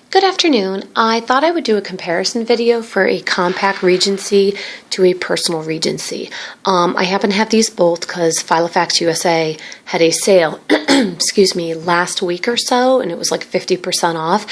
Good afternoon. I thought I would do a comparison video for a compact Regency to a personal Regency. I happen to have these both because Filofax USA had a sale, excuse me, last week or so, and it was like 50% off.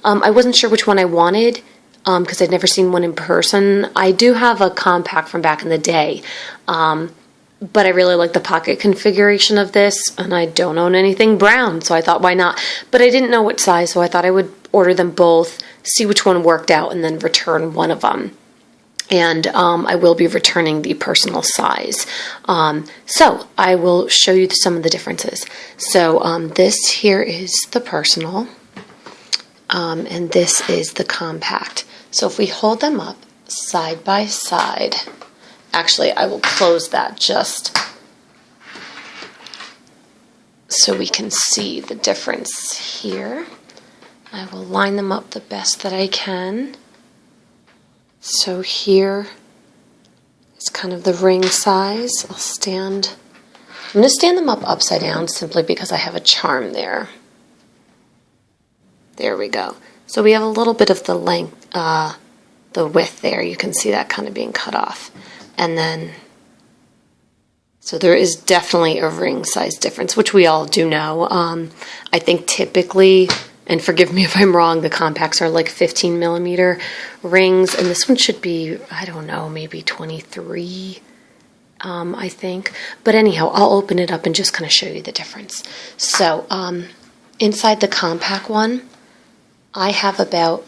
I wasn't sure which one I wanted because I'd never seen one in person. I do have a compact from back in the day, but I really like the pocket configuration of this, and I don't own anything brown, so I thought, why not? But I didn't know what size, so I thought I would order them both, see which one worked out, and then return one of them. And I will be returning the personal size. So I will show you some of the differences. So this here is the personal, and this is the compact. So if we hold them up side by side, actually, I will close that just so we can see the difference here. I will line them up the best that I can. So here is kind of the ring size. I'm going to stand them up upside down simply because I have a charm there. There we go. So we have a little bit of the length, the width there. You can see that kind of being cut off. And then, so there is definitely a ring size difference, which we all do know. I think typically, and forgive me if I'm wrong, the compacts are like 15 millimeter rings, and this one should be, I don't know, maybe 23, I think. But anyhow, I'll open it up and just kind of show you the difference. So inside the compact one, I have about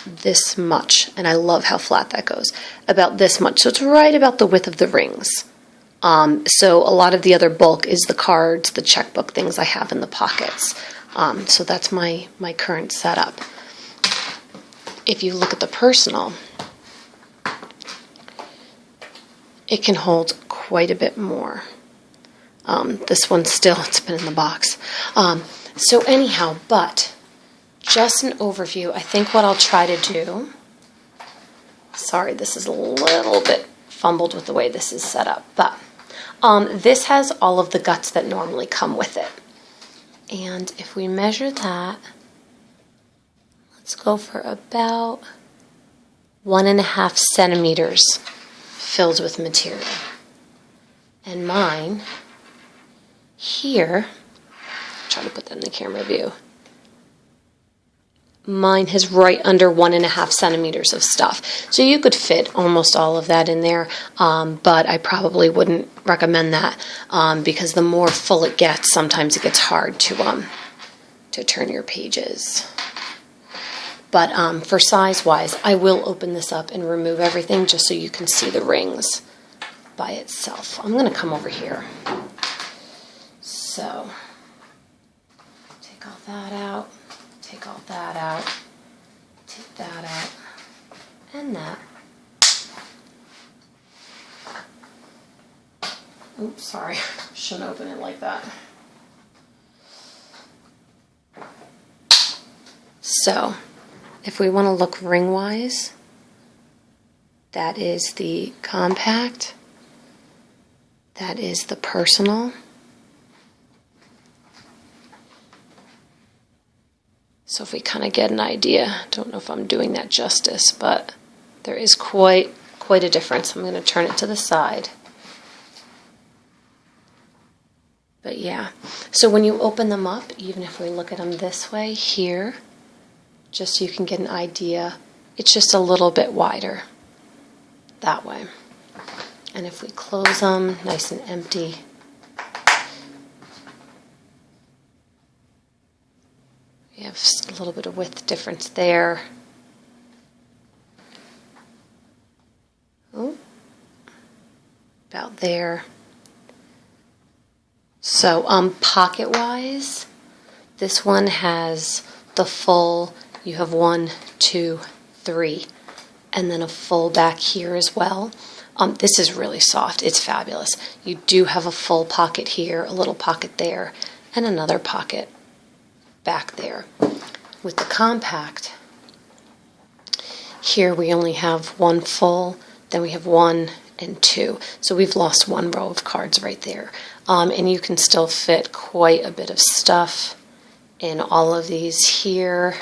this much, and I love how flat that goes, about this much. So it's right about the width of the rings. So a lot of the other bulk is the cards, the checkbook things I have in the pockets. So that's my current setup. If you look at the personal, it can hold quite a bit more. This one still, it's been in the box. So anyhow, but just an overview, I think what I'll try to do, sorry, this is a little bit fumbled with the way this is set up, but this has all of the guts that normally come with it. And if we measure that, let's go for about 1.5 centimeters filled with material. And mine, here, try to put that in the camera view, mine has right under 1.5 centimeters of stuff. So you could fit almost all of that in there, but I probably wouldn't recommend that because the more full it gets, sometimes it gets hard to turn your pages. But for size-wise, I will open this up and remove everything just so you can see the rings by itself. I'm going to come over here. So, take all that out. Take all that out, take that out, and that. Oops, sorry, shouldn't open it like that. So, if we want to look ring-wise, that is the compact, that is the personal. So if we kind of get an idea, don't know if I'm doing that justice, but there is quite a difference. I'm going to turn it to the side. But yeah, so when you open them up, even if we look at them this way here, just so you can get an idea, it's just a little bit wider that way. And if we close them nice and empty, we have a little bit of width difference there. Oh, about there. So pocket-wise, this one has the full, you have 1, 2, 3, and then a full back here as well. This is really soft. It's fabulous. You do have a full pocket here, a little pocket there, and another pocket back there. With the compact, here we only have one full, then we have 1 and 2. So we've lost one row of cards right there. And you can still fit quite a bit of stuff in all of these here.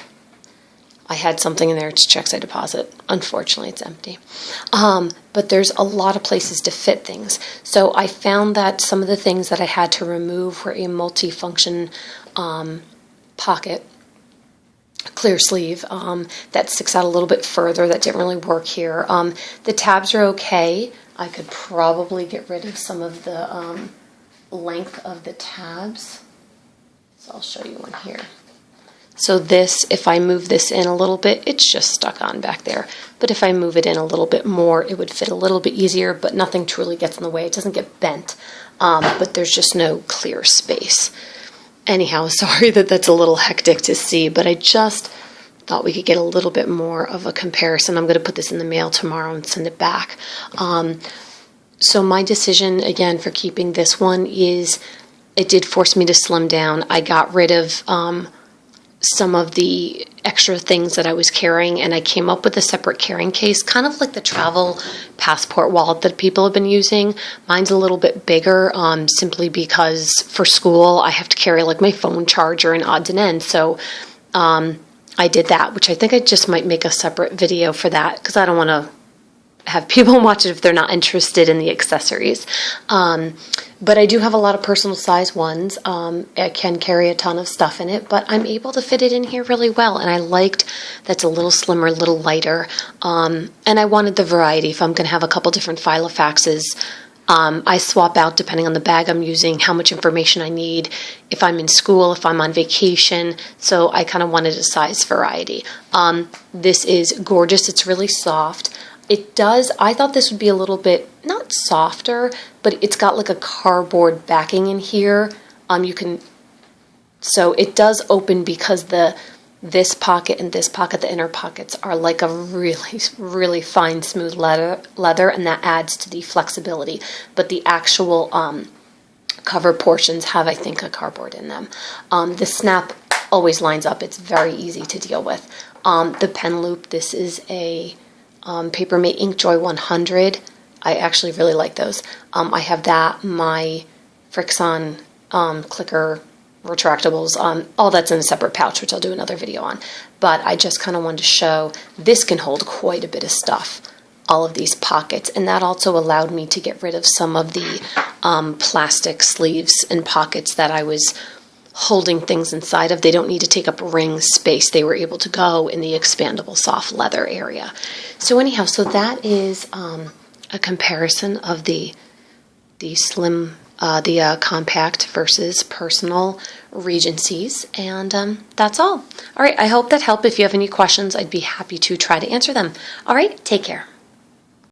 I had something in there. It's checks I deposit. Unfortunately, it's empty. But there's a lot of places to fit things. So I found that some of the things that I had to remove were a multi-function pocket, clear sleeve, that sticks out a little bit further. That didn't really work here. The tabs are okay. I could probably get rid of some of the length of the tabs. So I'll show you one here. So this, if I move this in a little bit, it's just stuck on back there. But if I move it in a little bit more, it would fit a little bit easier, but nothing truly gets in the way. It doesn't get bent, but there's just no clear space. Anyhow, sorry that that's a little hectic to see, but I just thought we could get a little bit more of a comparison. I'm going to put this in the mail tomorrow and send it back. So my decision, again, for keeping this one is it did force me to slim down. I got rid of some of the extra things that I was carrying, and I came up with a separate carrying case, kind of like the travel passport wallet that people have been using. Mine's a little bit bigger, simply because for school I have to carry like my phone charger and odds and ends. So I did that, which I think I just might make a separate video for that, because I don't want to have people watch it if they're not interested in the accessories. But I do have a lot of personal size ones. I can carry a ton of stuff in it, but I'm able to fit it in here really well. And I liked that's a little slimmer, a little lighter. And I wanted the variety. If I'm going to have a couple different Filofaxes, I swap out depending on the bag I'm using, how much information I need, if I'm in school, if I'm on vacation. So I kind of wanted a size variety. This is gorgeous. It's really soft. It does, I thought this would be a little bit, not softer, but it's got like a cardboard backing in here. So it does open because this pocket and this pocket, the inner pockets, are like a really, really fine, smooth leather, and that adds to the flexibility. But the actual cover portions have, I think, a cardboard in them. The snap always lines up. It's very easy to deal with. The pen loop, this is a Papermate Inkjoy 100. I actually really like those. I have that, my Frixon clicker retractables, all that's in a separate pouch, which I'll do another video on. But I just kind of wanted to show this can hold quite a bit of stuff, all of these pockets. And that also allowed me to get rid of some of the plastic sleeves and pockets that I was holding things inside of. They don't need to take up ring space. They were able to go in the expandable soft leather area. So anyhow, so that is a comparison of the compact versus personal Regencies, and that's all. All right, I hope that helped. If you have any questions, I'd be happy to try to answer them. All right, take care.